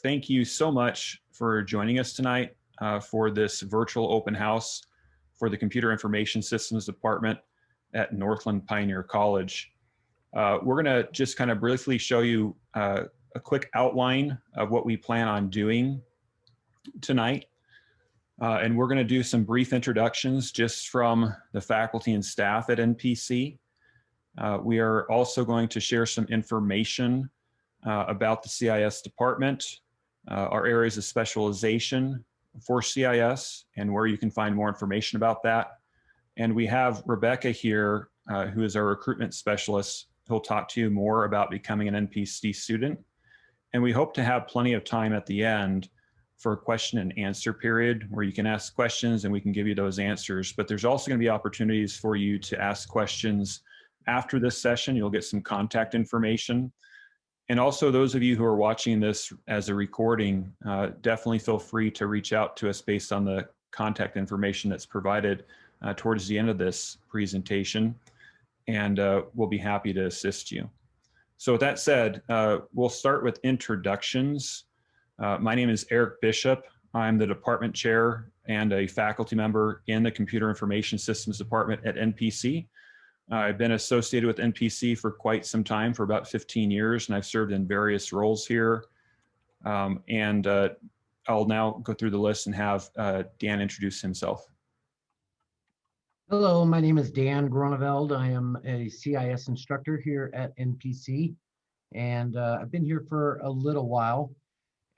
thank you so much for joining us tonight for this virtual open house for the Computer Information Systems Department at Northland Pioneer College. We're going to just kind of briefly show you a quick outline of what we plan on doing tonight. And we're going to do some brief introductions just from the faculty and staff at NPC. We are also going to share some information about the CIS department, our areas of specialization for CIS, and where you can find more information about that. And we have Rebecca here, who is our recruitment specialist, who'll talk to you more about becoming an NPC student. And we hope to have plenty of time at the end for a question and answer period where you can ask questions and we can give you those answers. But there's also going to be opportunities for you to ask questions after this session. You'll get some contact information. And also those of you who are watching this as a recording, definitely feel free to reach out to us based on the contact information that's provided towards the end of this presentation. And we'll be happy to assist you. So with that said, we'll start with introductions. My name is Eric Bishop. I'm the department chair and a faculty member in the Computer Information Systems Department at NPC. I've been associated with NPC for quite some time, for about 15 years, and I've served in various roles here. I'll now go through the list and have Dan introduce himself. Hello, my name is Dan Granveld. I am a CIS instructor here at NPC, and I've been here for a little while.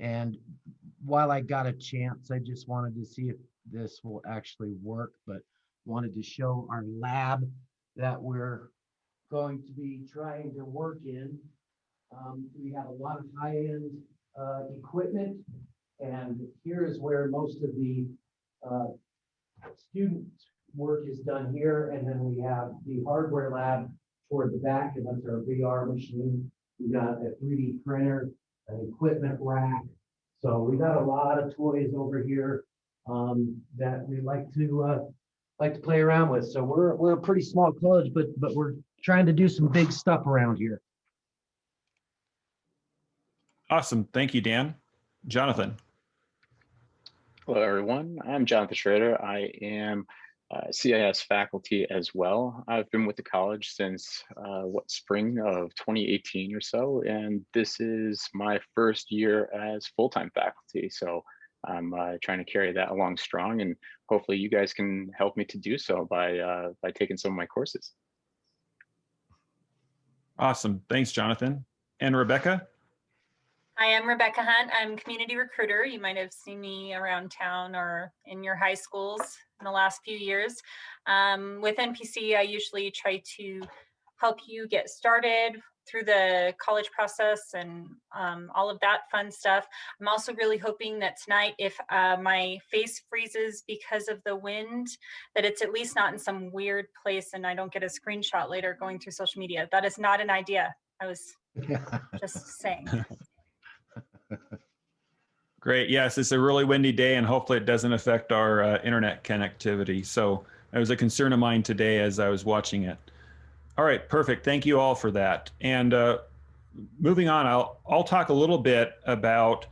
And while I got a chance, I just wanted to see if this will actually work, but wanted to show our lab that we're going to be trying to work in. We have a lot of high-end equipment, and here is where most of the student work is done here. And then we have the hardware lab toward the back, and that's our VR machine. We got a 3D printer, an equipment rack. So we got a lot of toys over here that we like to play around with. So we're a pretty small college, but we're trying to do some big stuff around here. Awesome, thank you, Dan. Jonathan. Hello, everyone. I'm Jonathan Schroeder. I am CIS faculty as well. I've been with the college since spring of 2018 or so, and this is my first year as full-time faculty. So I'm trying to carry that along strong, and hopefully you guys can help me to do so by taking some of my courses. Awesome, thanks, Jonathan. And Rebecca? Hi, I'm Rebecca Hunt. I'm community recruiter. You might have seen me around town or in your high schools in the last few years. With NPC, I usually try to help you get started through the college process and all of that fun stuff. I'm also really hoping that tonight, if my face freezes because of the wind, that it's at least not in some weird place and I don't get a screenshot later going through social media. That is not an idea. I was just saying. Great. Yes, it's a really windy day, and hopefully it doesn't affect our internet connectivity. So it was a concern of mine today as I was watching it. All right, perfect. Thank you all for that. And moving on, I'll talk a little bit about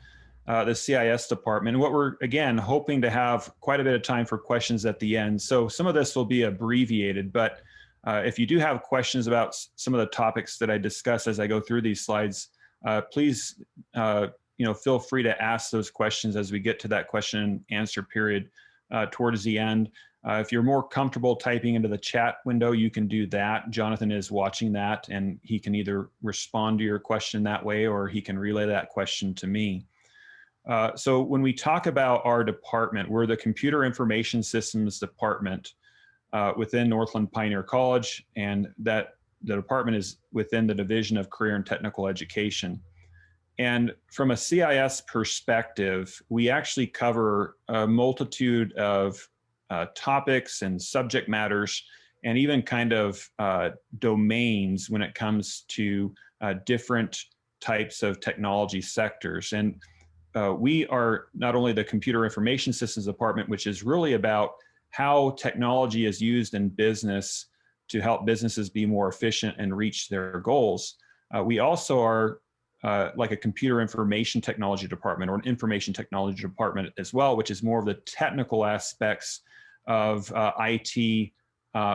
the CIS department and what we're, again, hoping to have quite a bit of time for questions at the end. So some of this will be abbreviated, but if you do have questions about some of the topics that I discuss as I go through these slides, please feel free to ask those questions as we get to that question and answer period towards the end. If you're more comfortable typing into the chat window, you can do that. Jonathan is watching that, and he can either respond to your question that way or he can relay that question to me. So when we talk about our department, we're the Computer Information Systems Department within Northland Pioneer College, and that the department is within the Division of Career and Technical Education. And from a CIS perspective, we actually cover a multitude of topics and subject matters, and even kind of domains when it comes to different types of technology sectors. And we are not only the Computer Information Systems Department, which is really about how technology is used in business to help businesses be more efficient and reach their goals. We also are like a computer information technology department or an information technology department as well, which is more of the technical aspects of IT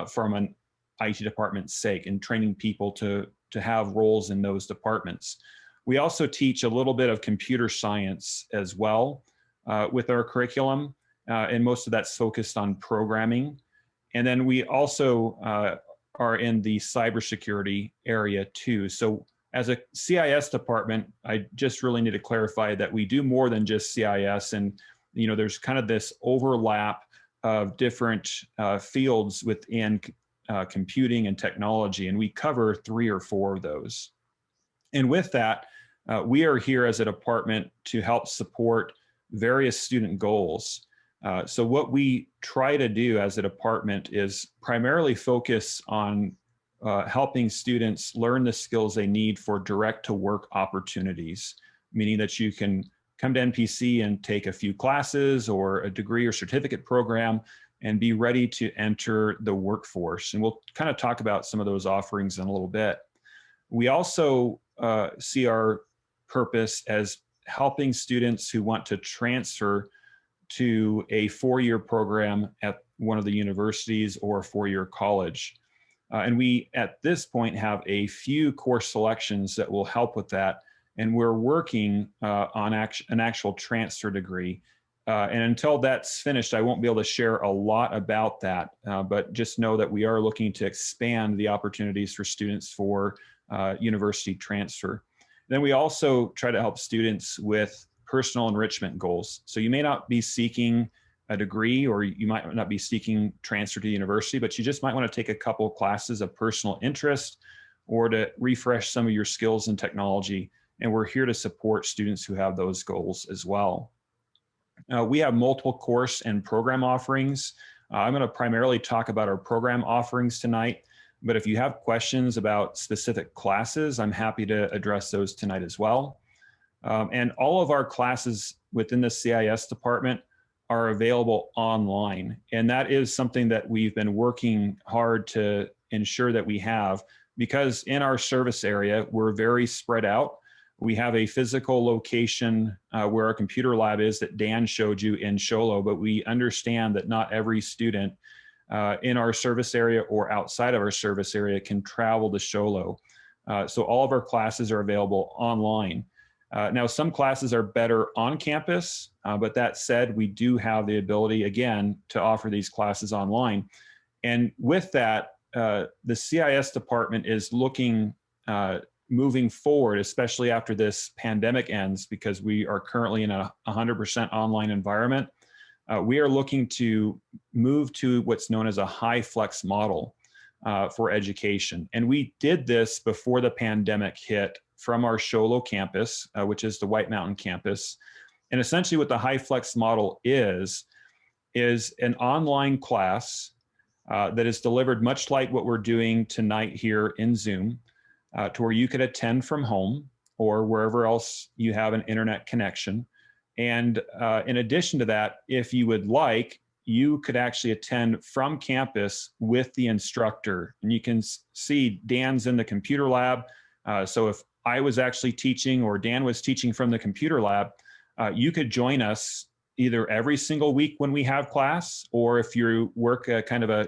from an IT department's sake, and training people to have roles in those departments. We also teach a little bit of computer science as well with our curriculum, and most of that's focused on programming. And then we also are in the cybersecurity area too. So as a CIS department, I just really need to clarify that we do more than just CIS, and there's kind of this overlap of different fields within computing and technology, and we cover 3 or 4 of those. And with that, we are here as a department to help support various student goals. So what we try to do as a department is primarily focus on helping students learn the skills they need for direct to work opportunities, meaning that you can come to NPC and take a few classes or a degree or certificate program and be ready to enter the workforce. And we'll kind of talk about some of those offerings in a little bit. We also see our purpose as helping students who want to transfer to a 4-year program at one of the universities or a 4-year college. And we, at this point, have a few course selections that will help with that. And we're working on an actual transfer degree. And until that's finished, I won't be able to share a lot about that, but just know that we are looking to expand the opportunities for students for university transfer. Then we also try to help students with personal enrichment goals. So you may not be seeking a degree, or you might not be seeking transfer to university, but you just might want to take a couple of classes of personal interest or to refresh some of your skills in technology. And we're here to support students who have those goals as well. We have multiple course and program offerings. I'm going to primarily talk about our program offerings tonight, but if you have questions about specific classes, I'm happy to address those tonight as well. And all of our classes within the CIS department are available online. And that is something that we've been working hard to ensure that we have, because in our service area, we're very spread out. We have a physical location where our computer lab is that Dan showed you in Show Low, but we understand that not every student in our service area or outside of our service area can travel to Show Low. So all of our classes are available online. Now, some classes are better on campus, but that said, we do have the ability, again, to offer these classes online. And with that, the CIS department is looking, moving forward, especially after this pandemic ends, because we are currently in a 100% online environment. We are looking to move to what's known as a high flex model for education. And we did this before the pandemic hit from our Show Low campus, which is the White Mountain campus. And essentially what the high flex model is an online class that is delivered much like what we're doing tonight here in Zoom, to where you could attend from home or wherever else you have an internet connection. And in addition to that, if you would like, you could actually attend from campus with the instructor. And you can see Dan's in the computer lab. So if I was actually teaching or Dan was teaching from the computer lab, you could join us either every single week when we have class, or if you work kind of a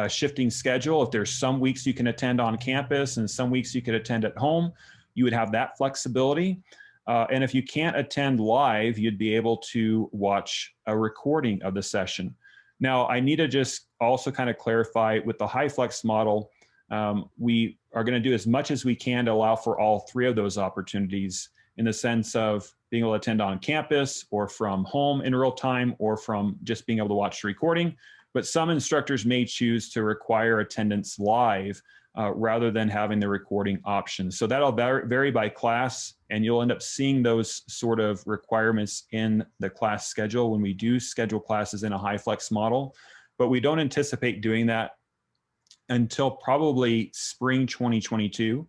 shifting schedule, if there's some weeks you can attend on campus and some weeks you could attend at home, you would have that flexibility. And if you can't attend live, you'd be able to watch a recording of the session. Now, I need to just also kind of clarify with the high flex model, we are going to do as much as we can to allow for all 3 of those opportunities, in the sense of being able to attend on campus or from home in real time, or from just being able to watch the recording. But some instructors may choose to require attendance live rather than having the recording option. So that'll vary by class, and you'll end up seeing those sort of requirements in the class schedule when we do schedule classes in a high flex model. But we don't anticipate doing that until probably spring 2022.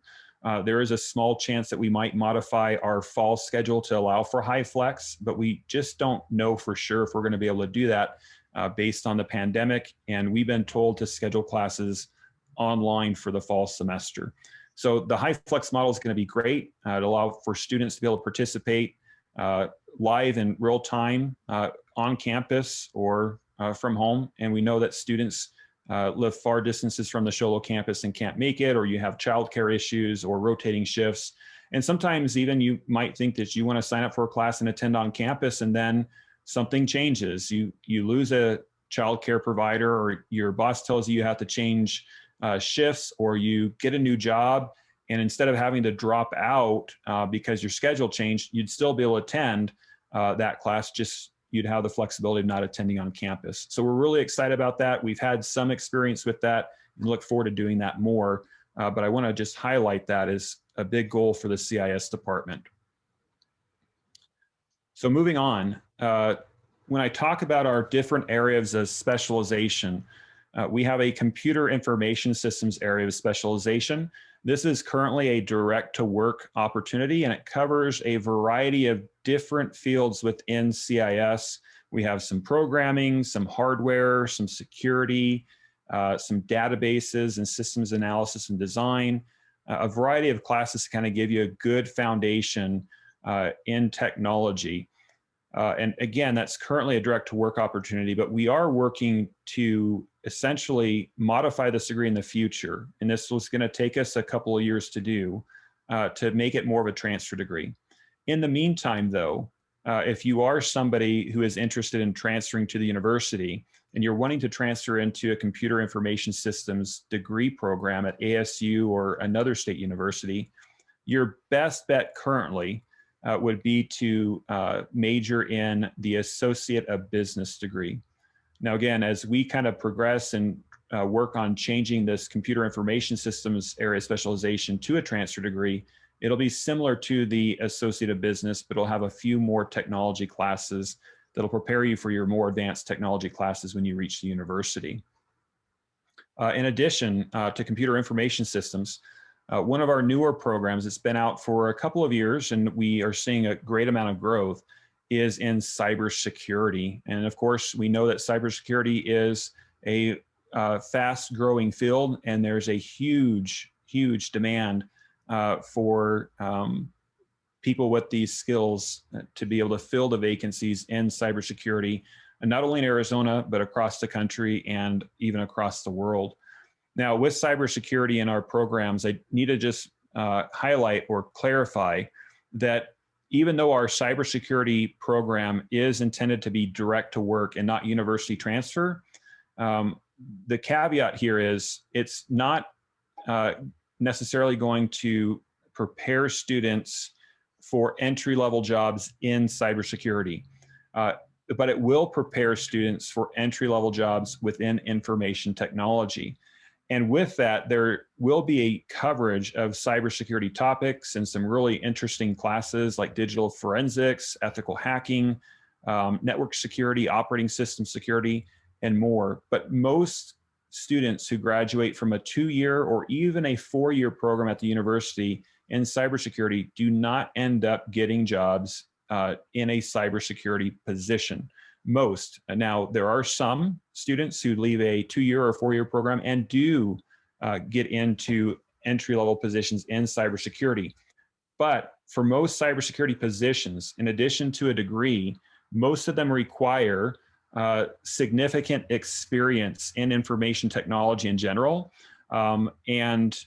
There is a small chance that we might modify our fall schedule to allow for high flex, but we just don't know for sure if we're going to be able to do that based on the pandemic. And we've been told to schedule classes online for the fall semester. So the high flex model is going to be great. It allows for students to be able to participate live in real time on campus or from home. And we know that students live far distances from the Show Low campus and can't make it, or you have childcare issues or rotating shifts. And sometimes even you might think that you want to sign up for a class and attend on campus, and then something changes. You lose a childcare provider, or your boss tells you have to change shifts, or you get a new job, and instead of having to drop out because your schedule changed, you'd still be able to attend that class, just you'd have the flexibility of not attending on campus. So we're really excited about that. We've had some experience with that and look forward to doing that more. But I want to just highlight that as a big goal for the CIS department. So moving on, when I talk about our different areas of specialization, we have a computer information systems area of specialization. This is currently a direct to work opportunity, and it covers a variety of different fields within CIS. We have some programming, some hardware, some security, some databases and systems analysis and design, a variety of classes to kind of give you a good foundation in technology. And again, that's currently a direct to work opportunity, but we are working to essentially modify this degree in the future. And this was going to take us a couple of years to do to make it more of a transfer degree. In the meantime, though, if you are somebody who is interested in transferring to the university and you're wanting to transfer into a computer information systems degree program at ASU or another state university, your best bet currently would be to major in the Associate of Business degree. Now, again, as we kind of progress and work on changing this computer information systems area specialization to a transfer degree, it'll be similar to the Associate of Business, but it'll have a few more technology classes that'll prepare you for your more advanced technology classes when you reach the university. In addition to computer information systems, one of our newer programs, it's been out for a couple of years and we are seeing a great amount of growth, is in cybersecurity. And of course, we know that cybersecurity is a fast growing field, and there's a huge, huge demand for people with these skills to be able to fill the vacancies in cybersecurity, and not only in Arizona, but across the country and even across the world. Now, with cybersecurity in our programs, I need to just highlight or clarify that even though our cybersecurity program is intended to be direct to work and not university transfer, the caveat here is it's not necessarily going to prepare students for entry-level jobs in cybersecurity, but it will prepare students for entry-level jobs within information technology. And with that, there will be a coverage of cybersecurity topics and some really interesting classes like digital forensics, ethical hacking, network security, operating system security, and more. But most students who graduate from a 2-year or even a 4-year program at the university in cybersecurity do not end up getting jobs in a cybersecurity position. Most. Now, there are some students who leave a 2-year or 4-year program and do get into entry-level positions in cybersecurity. But for most cybersecurity positions, in addition to a degree, most of them require significant experience in information technology in general. And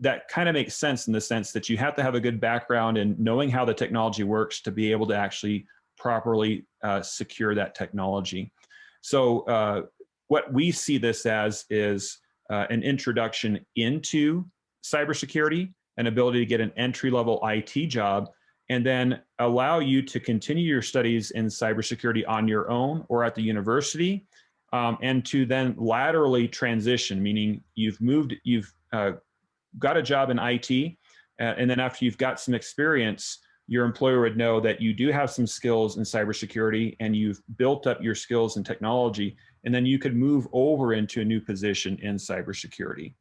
that kind of makes sense in the sense that you have to have a good background in knowing how the technology works to be able to actually properly secure that technology. So what we see this as is an introduction into cybersecurity, an ability to get an entry-level IT job, and then allow you to continue your studies in cybersecurity on your own or at the university, and to then laterally transition, meaning you've got a job in IT, and then after you've got some experience, your employer would know that you do have some skills in cybersecurity and you've built up your skills in technology, and then you could move over into a new position in cybersecurity.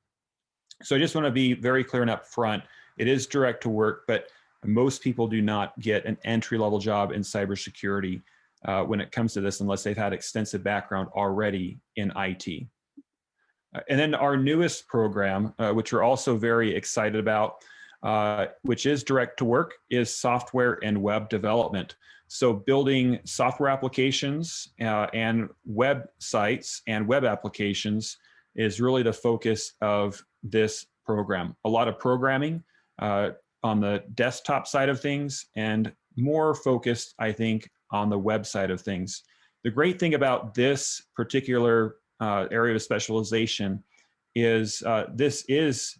So I just want to be very clear and upfront. It is direct to work, but most people do not get an entry-level job in cybersecurity when it comes to this unless they've had extensive background already in IT. And then our newest program, which we're also very excited about, which is direct to work, is software and web development. So building software applications and websites and web applications is really the focus of this program. A lot of programming on the desktop side of things, and more focused, I think, on the web side of things. The great thing about this particular area of specialization is this is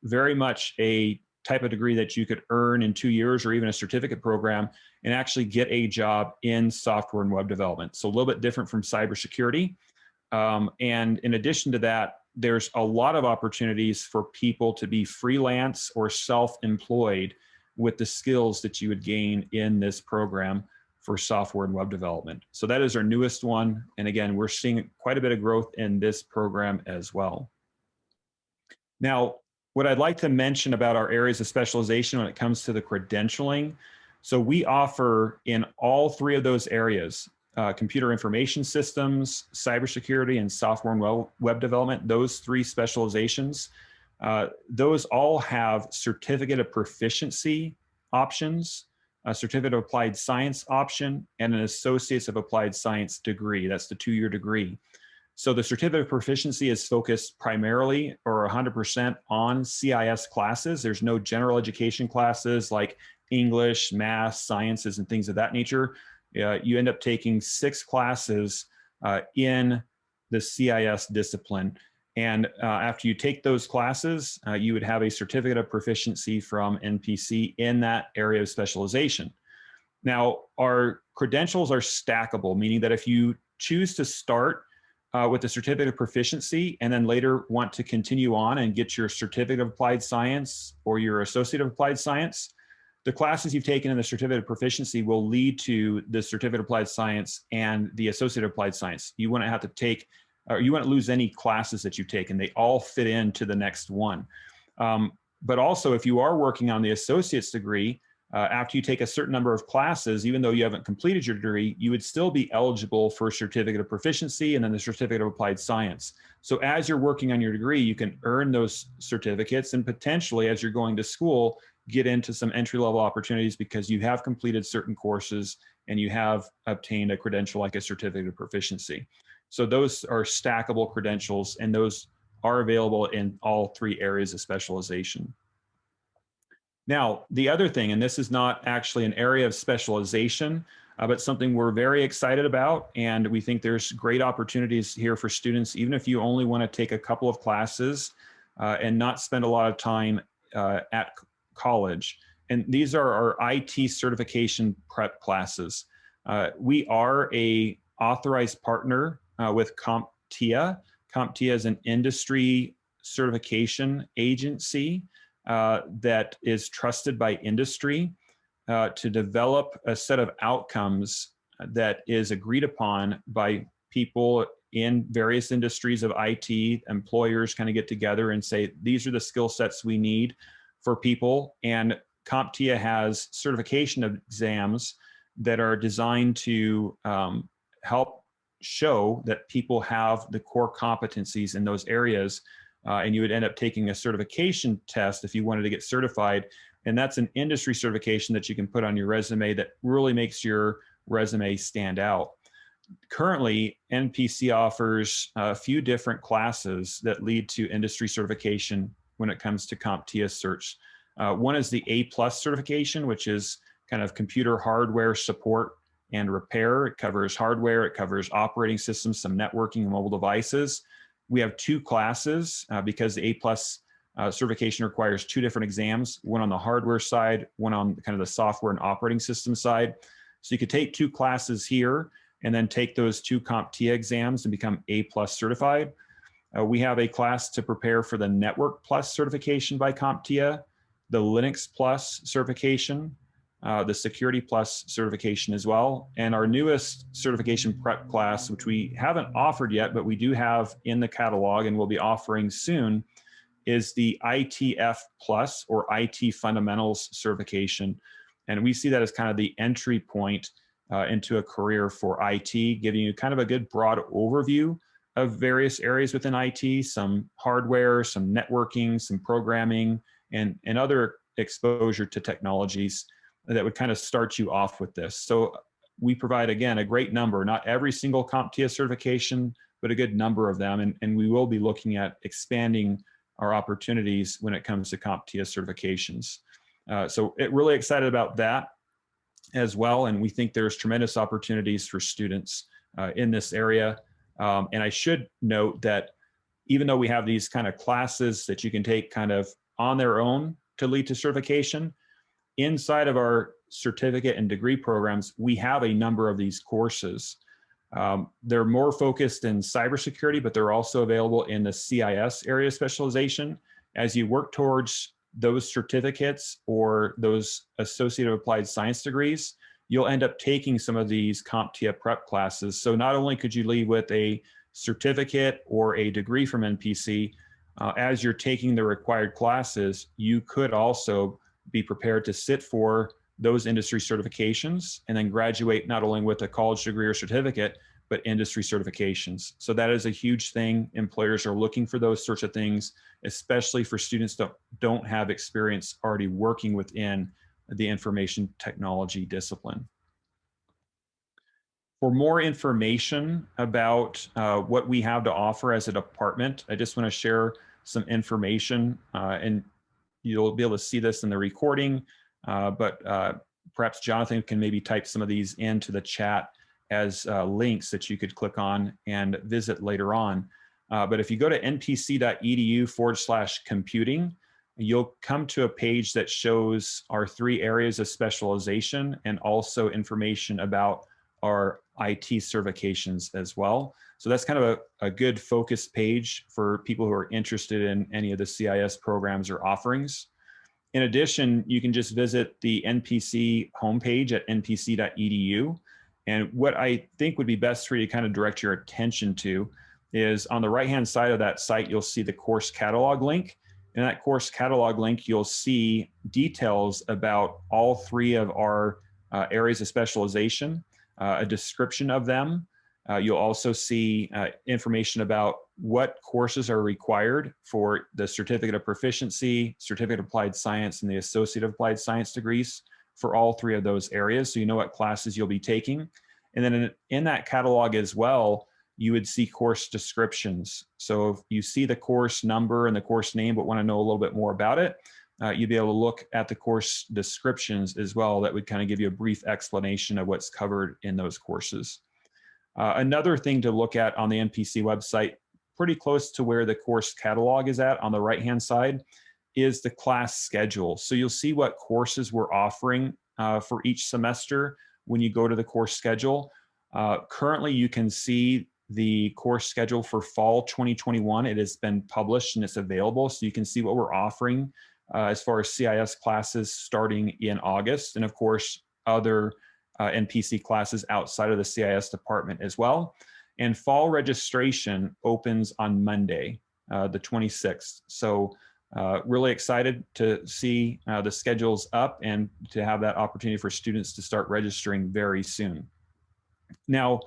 very much a type of degree that you could earn in 2 years or even a certificate program and actually get a job in software and web development. So a little bit different from cybersecurity. And in addition to that, there's a lot of opportunities for people to be freelance or self-employed with the skills that you would gain in this program for software and web development. So that is our newest one. And again, we're seeing quite a bit of growth in this program as well. Now, what I'd like to mention about our areas of specialization when it comes to the credentialing. So we offer in all three of those areas, computer information systems, cybersecurity, and software and web development, those three specializations, those all have certificate of proficiency options, a certificate of applied science option, and an associates of applied science degree. That's the 2-year degree. So the certificate of proficiency is focused primarily or 100% on CIS classes. There's no general education classes like English, math, sciences, and things of that nature. You end up taking 6 classes in the CIS discipline. And after you take those classes, you would have a certificate of proficiency from NPC in that area of specialization. Now, our credentials are stackable, meaning that if you choose to start with the certificate of proficiency and then later want to continue on and get your certificate of applied science or your associate of applied science, the classes you've taken in the certificate of proficiency will lead to the certificate of applied science and the associate of applied science. You wouldn't have to take, or you wouldn't lose any classes that you've taken. They all fit into the next one. But also, if you are working on the associate's degree, after you take a certain number of classes, even though you haven't completed your degree, you would still be eligible for a certificate of proficiency and then the certificate of applied science. So as you're working on your degree, you can earn those certificates and potentially, as you're going to school, get into some entry-level opportunities because you have completed certain courses and you have obtained a credential like a certificate of proficiency. So those are stackable credentials, and those are available in all three areas of specialization. Now, the other thing, and this is not actually an area of specialization, but something we're very excited about, and we think there's great opportunities here for students, even if you only want to take a couple of classes and not spend a lot of time at college. And these are our IT certification prep classes. We are a authorized partner with CompTIA. CompTIA is an industry certification agency that is trusted by industry to develop a set of outcomes that is agreed upon by people in various industries of IT. Employers kind of get together and say, these are the skill sets we need for people. And CompTIA has certification exams that are designed to help show that people have the core competencies in those areas. And you would end up taking a certification test if you wanted to get certified. And that's an industry certification that you can put on your resume that really makes your resume stand out. Currently, NPC offers a few different classes that lead to industry certification when it comes to CompTIA search. One is the A+ certification, which is kind of computer hardware support and repair. It covers hardware, it covers operating systems, some networking and mobile devices. We have 2 classes because the A+ certification requires 2 different exams, one on the hardware side, one on kind of the software and operating system side. So you could take 2 classes here and then take those 2 CompTIA exams and become A+ certified. We have a class to prepare for the Network Plus certification by CompTIA, the Linux Plus certification, the Security Plus certification as well. And our newest certification prep class, which we haven't offered yet, but we do have in the catalog and we'll be offering soon, is the ITF Plus or IT Fundamentals certification. And we see that as kind of the entry point into a career for IT, giving you kind of a good broad overview of various areas within IT, some hardware, some networking, some programming, and other exposure to technologies that would kind of start you off with this. So we provide, again, a great number, not every single CompTIA certification, but a good number of them. And we will be looking at expanding our opportunities when it comes to CompTIA certifications. So really excited about that as well. And we think there's tremendous opportunities for students in this area. And I should note that even though we have these kind of classes that you can take kind of on their own to lead to certification, inside of our certificate and degree programs, we have a number of these courses. They're more focused in cybersecurity, but they're also available in the CIS area of specialization. As you work towards those certificates or those associated applied science degrees, you'll end up taking some of these CompTIA prep classes. So not only could you leave with a certificate or a degree from NPC, as you're taking the required classes, you could also be prepared to sit for those industry certifications and then graduate not only with a college degree or certificate, but industry certifications. So that is a huge thing. Employers are looking for those sorts of things, especially for students that don't have experience already working within the information technology discipline. For more information about what we have to offer as a department, I just want to share some information, and you'll be able to see this in the recording, but perhaps Jonathan can maybe type some of these into the chat as links that you could click on and visit later on. But if you go to npc.edu/computing, you'll come to a page that shows our 3 areas of specialization and also information about our IT certifications as well. So that's kind of a good focus page for people who are interested in any of the CIS programs or offerings. In addition, you can just visit the NPC homepage at npc.edu. And what I think would be best for you to kind of direct your attention to is on the right-hand side of that site, you'll see the course catalog link. In that course catalog link, you'll see details about all 3 of our areas of specialization, a description of them. You'll also see information about what courses are required for the Certificate of Proficiency, Certificate of Applied Science, and the Associate of Applied Science degrees for all 3 of those areas. So you know what classes you'll be taking. And then in that catalog as well, you would see course descriptions. So if you see the course number and the course name, but want to know a little bit more about it, you'd be able to look at the course descriptions as well. That would kind of give you a brief explanation of what's covered in those courses. Another thing to look at on the NPC website, pretty close to where the course catalog is at on the right-hand side, is the class schedule. So you'll see what courses we're offering for each semester when you go to the course schedule. Currently, you can see the course schedule for fall 2021. It has been published and it's available. So you can see what we're offering as far as CIS classes starting in August. And of course, other NPC classes outside of the CIS department as well. And fall registration opens on Monday, the 26th. So really excited to see the schedules up and to have that opportunity for students to start registering very soon. Now,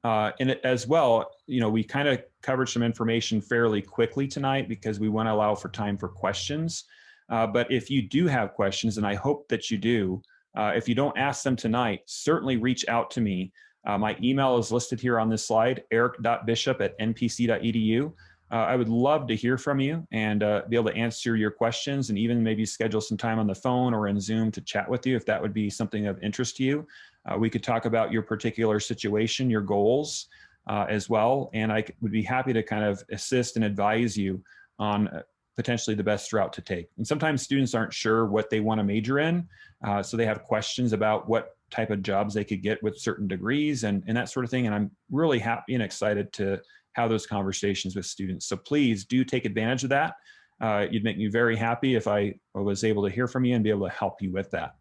and as well, you know, we kind of covered some information fairly quickly tonight because we want to allow for time for questions. But if you do have questions, and I hope that you do, if you don't ask them tonight, certainly reach out to me. My email is listed here on this slide, eric.bishop@npc.edu. I would love to hear from you and be able to answer your questions and even maybe schedule some time on the phone or in Zoom to chat with you if that would be something of interest to you. We could talk about your particular situation, your goals as well, and I would be happy to kind of assist and advise you on potentially the best route to take. And sometimes students aren't sure what they want to major in, so they have questions about what type of jobs they could get with certain degrees and that sort of thing. And I'm really happy and excited to have those conversations with students. So please do take advantage of that. You'd make me very happy if I was able to hear from you and be able to help you with that.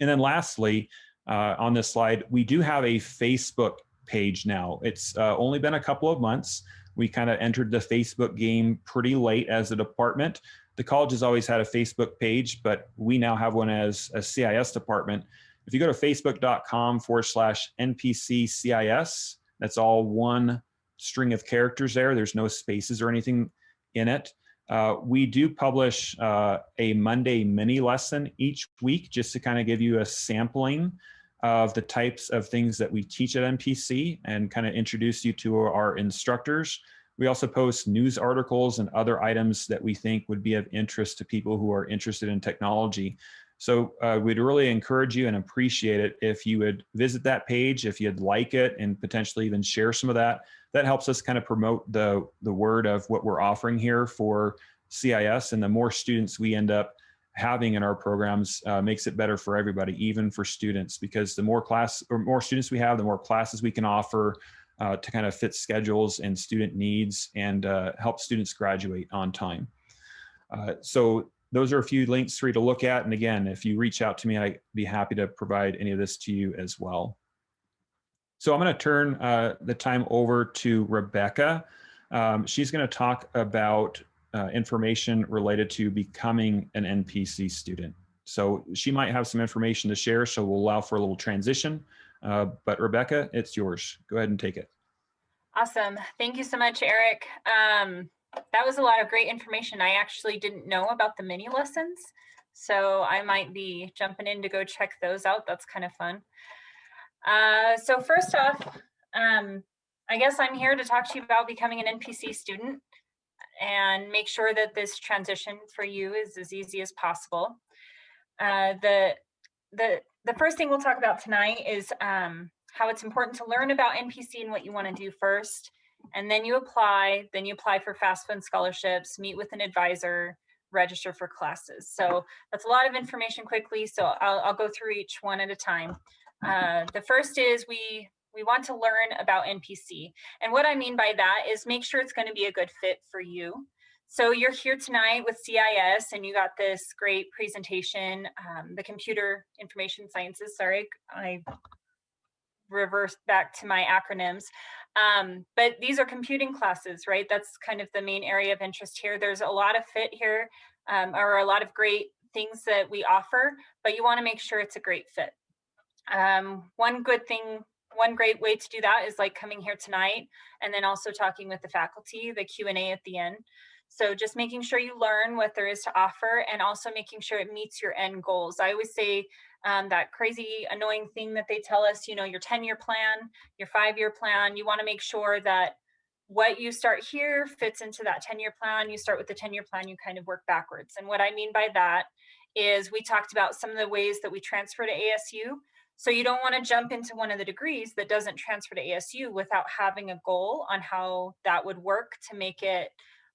And then lastly, on this slide, we do have a Facebook page now. It's only been a couple of months. We kind of entered the Facebook game pretty late as a department. The college has always had a Facebook page, but we now have one as a CIS department. If you go to facebook.com/NPCCIS, that's all one string of characters there. There's no spaces or anything in it. We do publish a Monday mini lesson each week just to kind of give you a sampling of the types of things that we teach at NPC and kind of introduce you to our instructors. We also post news articles and other items that we think would be of interest to people who are interested in technology. So we'd really encourage you and appreciate it if you would visit that page, if you'd like it, and potentially even share some of that. That helps us kind of promote the word of what we're offering here for CIS, and the more students we end up having in our programs makes it better for everybody, even for students, because the more students we have, the more classes we can offer to kind of fit schedules and student needs and help students graduate on time. So those are a few links for you to look at. And again, if you reach out to me, I'd be happy to provide any of this to you as well. So I'm going to turn the time over to Rebecca. She's going to talk about information related to becoming an NPC student. So she might have some information to share, so we'll allow for a little transition. But Rebecca, it's yours. Go ahead and take it. Awesome. Thank you so much, Eric. That was a lot of great information. I actually didn't know about the mini lessons, so I might be jumping in to go check those out. That's kind of fun. So first off, I guess I'm here to talk to you about becoming an NPC student and make sure that this transition for you is as easy as possible. The first thing we'll talk about tonight is how it's important to learn about NPC and what you want to do first. And then you apply for FAFSA and scholarships, meet with an advisor, register for classes. So that's a lot of information quickly. So I'll go through each one at a time. The first is we want to learn about NPC. And what I mean by that is make sure it's going to be a good fit for you. So you're here tonight with CIS and you got this great presentation, the computer information sciences, sorry, I reversed back to my acronyms. But these are computing classes, right? That's kind of the main area of interest here. There's a lot of fit here, or a lot of great things that we offer, but you want to make sure it's a great fit. One great way to do that is like coming here tonight and then also talking with the faculty, the Q&A at the end. So just making sure you learn what there is to offer and also making sure it meets your end goals. I always say that crazy annoying thing that they tell us, your 10-year plan, your 5-year plan, you want to make sure that what you start here fits into that 10-year plan. You start with the 10-year plan, you kind of work backwards. And what I mean by that is we talked about some of the ways that we transfer to ASU. So you don't want to jump into one of the degrees that doesn't transfer to ASU without having a goal on how that would work to make it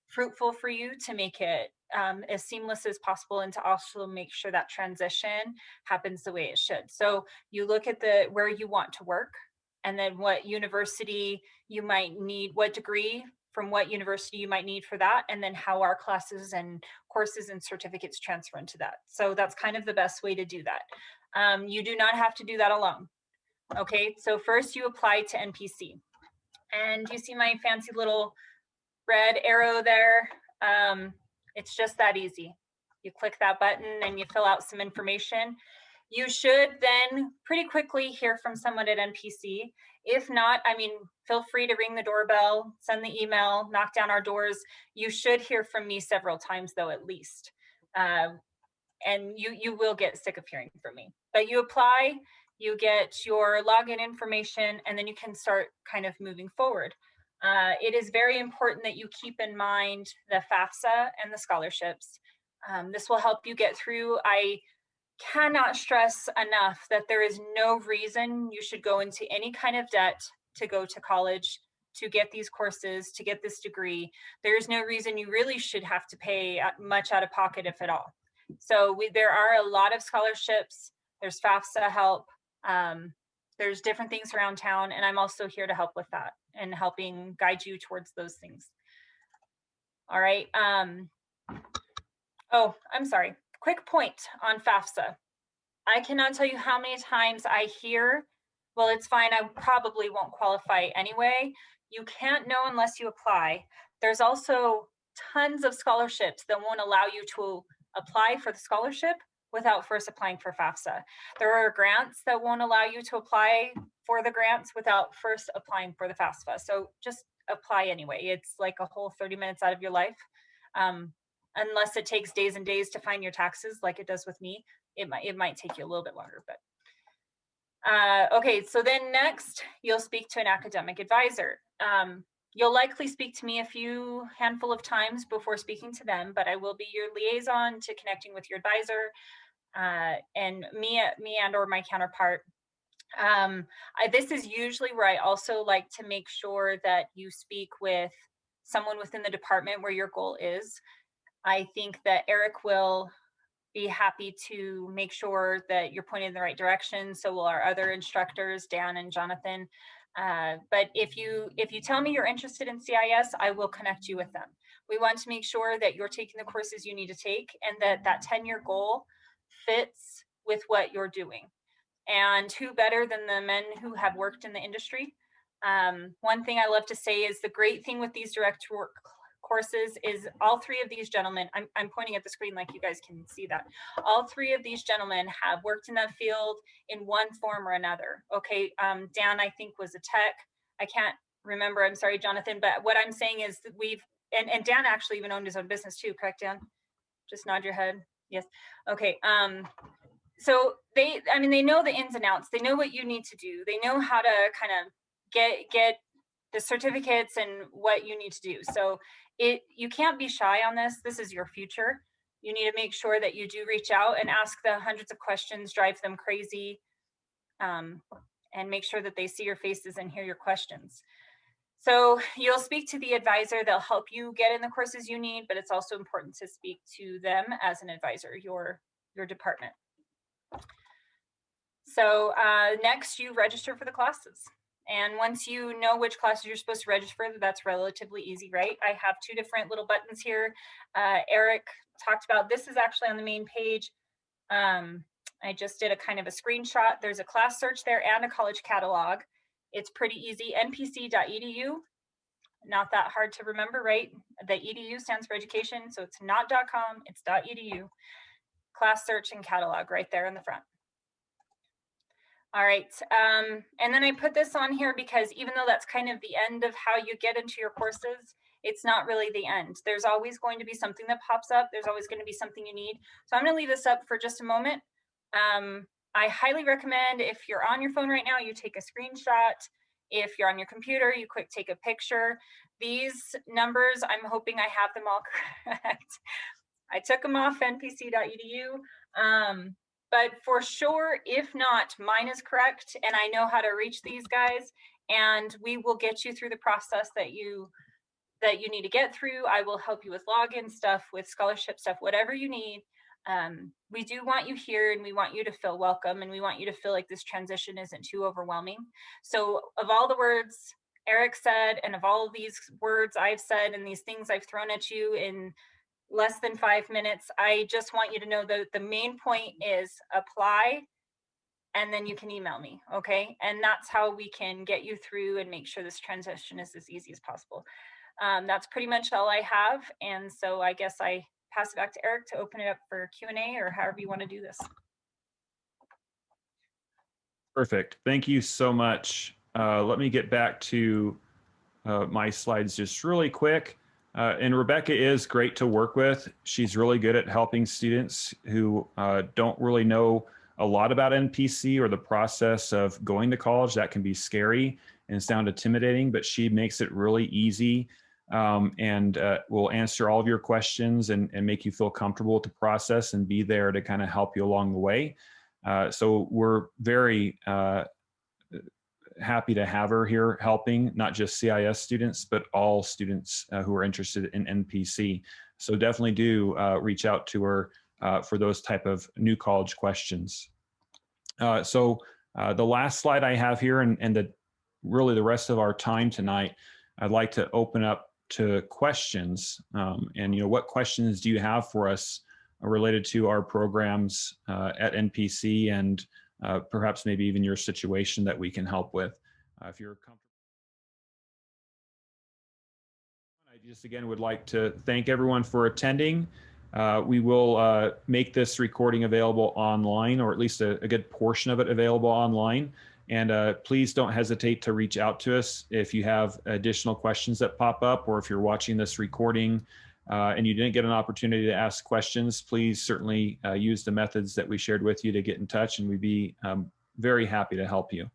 fruitful for you, to make it as seamless as possible, and to also make sure that transition happens the way it should. So you look at where you want to work, and then what university you might need, what degree from what university you might need for that, and then how our classes and courses and certificates transfer into that. So that's kind of the best way to do that. You do not have to do that alone. Okay, so first you apply to NPC. And you see my fancy little red arrow there? It's just that easy. You click that button and you fill out some information. You should then pretty quickly hear from someone at NPC. If not, feel free to ring the doorbell, send the email, knock down our doors. You should hear from me several times though, at least. And you will get sick of hearing from me. But you apply, you get your login information, and then you can start kind of moving forward. It is very important that you keep in mind the FAFSA and the scholarships. This will help you get through. I cannot stress enough that there is no reason you should go into any kind of debt to go to college, to get these courses, to get this degree. There's no reason you really should have to pay much out of pocket, if at all. So there are a lot of scholarships. There's FAFSA help. There's different things around town, and I'm also here to help with that and helping guide you towards those things. All right. Oh, I'm sorry. Quick point on FAFSA. I cannot tell you how many times I hear, well, it's fine, I probably won't qualify anyway. You can't know unless you apply. There's also tons of scholarships that won't allow you to apply for the scholarship without first applying for FAFSA. There are grants that won't allow you to apply for the grants without first applying for the FAFSA. So just apply anyway. It's like a whole 30 minutes out of your life. Unless it takes days and days to find your taxes like it does with me, it might take you a little bit longer, but okay, so then next you'll speak to an academic advisor. You'll likely speak to me a handful of times before speaking to them, but I will be your liaison to connecting with your advisor, and me and or my counterpart. This is usually where I also like to make sure that you speak with someone within the department where your goal is. I think that Eric will be happy to make sure that you're pointed in the right direction. So will our other instructors, Dan and Jonathan. But if you tell me you're interested in CIS, I will connect you with them. We want to make sure that you're taking the courses you need to take and that 10-year goal fits with what you're doing. And who better than the men who have worked in the industry? One thing I love to say is the great thing with these direct work courses is all three of these gentlemen, I'm pointing at the screen like you guys can see that. All three of these gentlemen have worked in that field in one form or another. Okay, Dan, I think was a tech. I can't remember, I'm sorry, Jonathan, but what I'm saying is that and Dan actually even owned his own business too, correct, Dan? Just nod your head. Yes, okay. So they know the ins and outs. They know what you need to do. They know how to kind of get the certificates and what you need to do. So you can't be shy on this. This is your future. You need to make sure that you do reach out and ask the hundreds of questions, drive them crazy, and make sure that they see your faces and hear your questions. So you'll speak to the advisor. They'll help you get in the courses you need, but it's also important to speak to them as an advisor, your department. So next you register for the classes. And once you know which classes you're supposed to register for, that's relatively easy, right? I have two different little buttons here. Eric talked about, this is actually on the main page. I just did a kind of a screenshot. There's a class search there and a college catalog. It's pretty easy, npc.edu. Not that hard to remember, right? The edu stands for education, so it's not .com, it's .edu. Class search and catalog right there in the front. All right, and then I put this on here because even though that's kind of the end of how you get into your courses, it's not really the end. There's always going to be something that pops up. There's always going to be something you need. So I'm going to leave this up for just a moment. I highly recommend if you're on your phone right now, you take a screenshot. If you're on your computer, you quick take a picture. These numbers, I'm hoping I have them all correct. I took them off npc.edu. But for sure, if not, mine is correct, and I know how to reach these guys, and we will get you through the process that you need to get through. I will help you with login stuff, with scholarship stuff, whatever you need. We do want you here, and we want you to feel welcome, and we want you to feel like this transition isn't too overwhelming. So of all the words Eric said, and of all of these words I've said, and these things I've thrown at you in less than 5 minutes, I just want you to know that the main point is apply, and then you can email me, okay? And that's how we can get you through and make sure this transition is as easy as possible. That's pretty much all I have, and so I guess I pass it back to Eric to open it up for Q&A or however you want to do this. Perfect. Thank you so much. Let me get back to my slides just really quick. And Rebecca is great to work with. She's really good at helping students who don't really know a lot about NPC or the process of going to college. That can be scary and sound intimidating, but she makes it really easy and will answer all of your questions and make you feel comfortable with the process and be there to kind of help you along the way. So we're very happy to have her here helping not just CIS students, but all students who are interested in NPC. So definitely do reach out to her for those type of new college questions. So the last slide I have here and really the rest of our time tonight, I'd like to open up to questions. And what questions do you have for us related to our programs at NPC and perhaps maybe even your situation that we can help with. If you're comfortable. I just again would like to thank everyone for attending. We will make this recording available online, or at least a good portion of it available online. And please don't hesitate to reach out to us if you have additional questions that pop up, or if you're watching this recording and you didn't get an opportunity to ask questions, please certainly use the methods that we shared with you to get in touch, and we'd be very happy to help you.